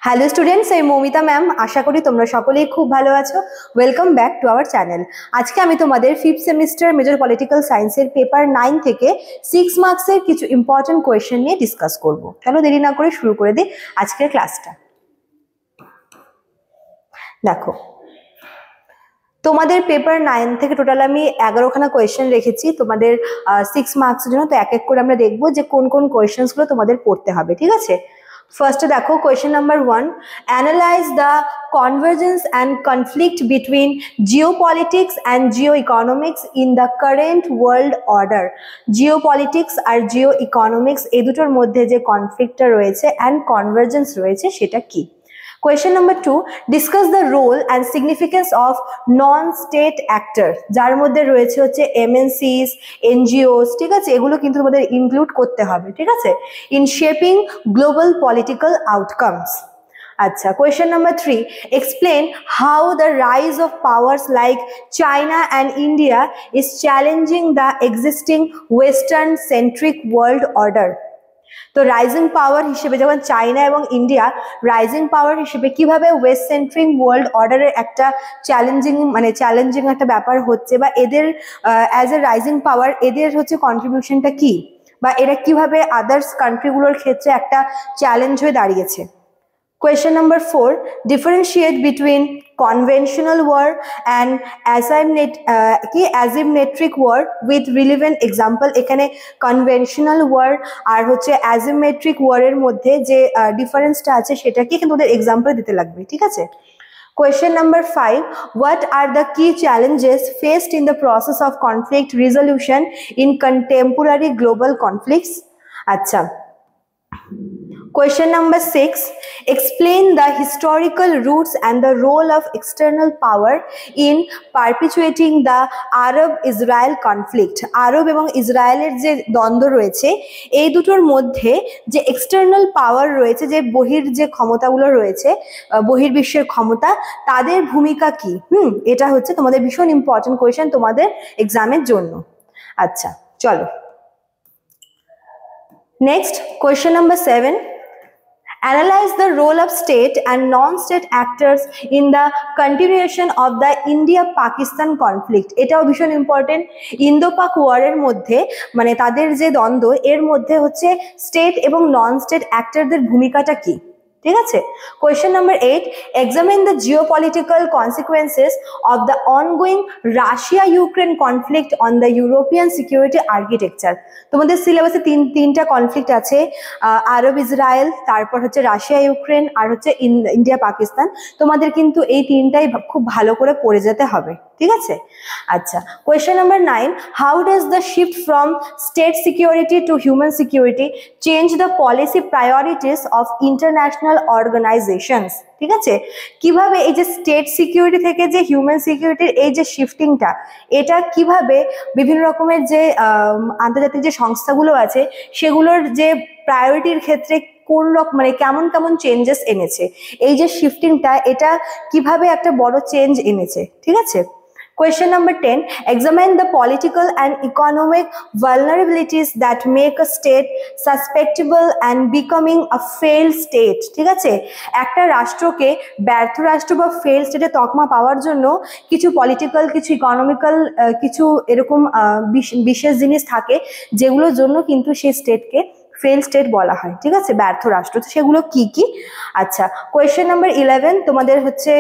Hello students, আমি Moumita ma'am. আশা করি তোমরা সকলেই খুব ভালো আছো। Welcome back to our channel. আজকে আমি তোমাদের 5th সেমিস্টার মেজর পলিটিক্যাল সায়েন্সের পেপার 9 থেকে 6 মার্কসের কিছু ইম্পর্টেন্ট কোয়েশ্চেন নিয়ে ডিসকাস করব। চলো দেরি না করে শুরু করে দিই আজকের ক্লাসটা। দেখো, তোমাদের পেপার 9 থেকে টোটাল আমি 11খানা কোয়েশ্চেন রেখেছি তোমাদের 6 মার্কসের জন্য। তো এক এক করে আমরা দেখবো যে কোন কোন কোয়েশ্চেনসগুলো তোমাদের পড়তে হবে, ঠিক আছে? ফার্স্টে দেখো, question number 1, analyse the convergence and conflict between geopolitics and geo economics in the current world order. Geopolitics আর জিও ইকোনমিক্স এই দুটোর মধ্যে যে কনফ্লিক্টটা রয়েছে অ্যান্ড কনভার্জেন্স রয়েছে সেটা কি? Question number 2, discuss the role and significance of non-state actor, যার মধ্যে রয়েছে হচ্ছে MNCs, NGOs, ঠিক আছে? এগুলো কিন্তু তোমাদের ইনক্লুড করতে হবে, ঠিক আছে, in shaping global political outcomes. আচ্ছা, question number 3, explain how the rise of powers like China and India is challenging the existing Western centric world order. তো রাইজিং পাওয়ার হিসেবে যখন চায়না এবং ইন্ডিয়া রাইজিং পাওয়ার হিসেবে কিভাবে ওয়েস্ট সেন্ট্রিক ওয়ার্ল্ড অর্ডারের একটা challenging একটা ব্যাপার হচ্ছে, বা এদের অ্যাজ এ রাইজিং পাওয়ার এদের হচ্ছে কন্ট্রিবিউশনটা কি, বা এরা কিভাবে আদার্স কান্ট্রিগুলোর ক্ষেত্রে একটা চ্যালেঞ্জ হয়ে দাঁড়িয়েছে। Question number 4, differentiate between conventional war and asymmetric war with relevant example. এখানে conventional war আর হচ্ছে asymmetric war এর মধ্যে যে ডিফারেন্সটা আছে সেটা কি কিন্তু ওদের এক্সাম্পল দিতে লাগবে, ঠিক আছে? Question number 5, what are the key challenges faced in the process of conflict resolution in contemporary global conflicts? আচ্ছা, question number 6, explain the historical roots and the role of external power in perpetuating the Arab-Israel conflict. আরব এবং ইসরায়েলের যে দ্বন্দ্ব রয়েছে এই দুটোর মধ্যে যে এক্সটার্নাল পাওয়ার রয়েছে, যে বহির যে ক্ষমতাগুলো রয়েছে, বহির্বিশ্বের ক্ষমতা, তাদের ভূমিকা কি? এটা হচ্ছে তোমাদের ভীষণ ইম্পর্টেন্ট কোয়েশ্চেন তোমাদের এক্সামের জন্য। আচ্ছা চলো, next question number 7, analyze the role of state and non-state actors in the continuation of the India-Pakistan conflict. এটাও ভীষণ ইম্পর্টেন্ট। ইন্দো-পাক ওয়ারের মধ্যে মানে তাদের যে দ্বন্দ্ব এর মধ্যে হচ্ছে স্টেট এবং নন স্টেট অ্যাক্টরদের ভূমিকাটা কি, ঠিক আছে? Question number 8, examine the geopolitical consequences of the ongoing Russia-Ukraine conflict on the European security architecture. তোমাদের সিলেবাসে তিনটা কনফ্লিক্ট আছে, আরব ইসরায়েল, তারপর হচ্ছে রাশিয়া ইউক্রেন, আর হচ্ছে ইন্ডিয়া পাকিস্তান। তোমাদের কিন্তু এই তিনটাই খুব ভালো করে পড়ে যেতে হবে, ঠিক আছে? আচ্ছা, question number 9, how does the shift from state security to human security change the policy priorities of international organisations? ঠিক আছে, কিভাবে এই যে স্টেট সিকিউরিটি থেকে যে হিউম্যান সিকিউরিটির এই যে শিফটিংটা, এটা কিভাবে বিভিন্ন রকমের যে আন্তর্জাতিক যে সংস্থাগুলো আছে সেগুলোর যে প্রায়োরিটির ক্ষেত্রে কোন রকম কেমন কেমন চেঞ্জেস এনেছে, এই যে শিফটিংটা এটা কিভাবে একটা বড় চেঞ্জ এনেছে, ঠিক আছে? Question number 10, examine the political and economic vulnerabilities that make a state susceptible and becoming a failed state. ঠিক আছে, একটা রাষ্ট্রকে ব্যর্থ রাষ্ট্র বা ফেল স্টেটে তকমা পাওয়ার জন্য কিছু পলিটিক্যাল, কিছু ইকোনমিক্যাল, কিছু এরকম বিশেষ জিনিস থাকে যেগুলোর জন্য কিন্তু সেই স্টেটকে ফেল স্টেট বলা হয়, ঠিক আছে, ব্যর্থ রাষ্ট্র। তো সেগুলো কি কি? আচ্ছা, question number 11, তোমাদের হচ্ছে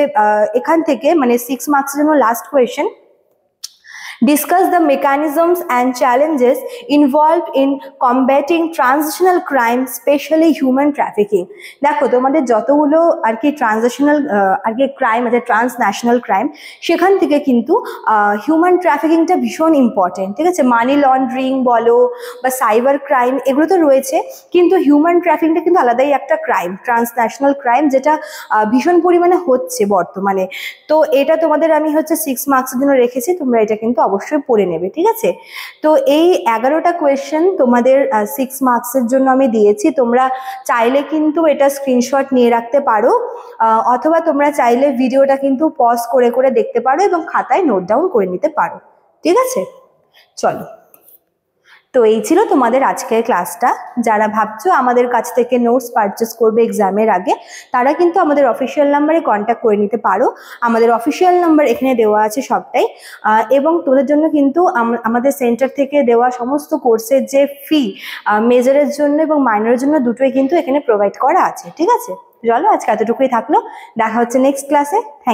এখান থেকে 6 মার্কসের জন্য last question, discuss the mechanisms and challenges involved in combating transnational crime, especially human trafficking. দেখো, তোমাদের যতগুলো আর কি ট্রানজিশনাল ক্রাইম আছে, ট্রান্সন্যাশনাল ক্রাইম, সেখান থেকে কিন্তু হিউম্যান ট্রাফিকিংটা ভীষণ ইম্পর্টেন্ট, ঠিক আছে? মানি লন্ডারিং বলো বা সাইবার ক্রাইম, এগুলো তো রয়েছে, কিন্তু হিউম্যান ট্রাফিকিংটা কিন্তু আলাদাই একটা ক্রাইম, ট্রান্সন্যাশনাল ক্রাইম, যেটা ভীষণ পরিমাণে হচ্ছে বর্তমানে। তো এটা তোমাদের আমি হচ্ছে 6 মার্কসের জন্য রেখেছি, তোমরা এটা কিন্তু অবশ্যই পড়ে নেবে, ঠিক আছে? তো এই 11টা কোয়েশ্চেন তোমাদের 6 মার্কসের জন্য আমি দিয়েছি। তোমরা চাইলে কিন্তু এটা স্ক্রিনশট নিয়ে রাখতে পারো, অথবা তোমরা চাইলে ভিডিওটা কিন্তু পজ করে করে দেখতে পারো এবং খাতায় নোট ডাউন করে নিতে পারো, ঠিক আছে? চলো, তো এই ছিল তোমাদের আজকের ক্লাসটা। যারা ভাবছো আমাদের কাছ থেকে নোটস পারচেস করবে এক্সামের আগে, তারা কিন্তু আমাদের অফিসিয়াল নাম্বারে কন্ট্যাক্ট করে নিতে পারো। আমাদের অফিসিয়াল নাম্বার এখানে দেওয়া আছে সবটাই, এবং তোমাদের জন্য কিন্তু আমাদের সেন্টার থেকে দেওয়া সমস্ত কোর্সের যে ফি, মেজরের জন্য এবং মাইনরের জন্য দুটোই কিন্তু এখানে প্রোভাইড করা আছে। ঠিক আছে, চলো আজকে এতটুকুই থাকলো, দেখা হচ্ছে নেক্সট ক্লাসে।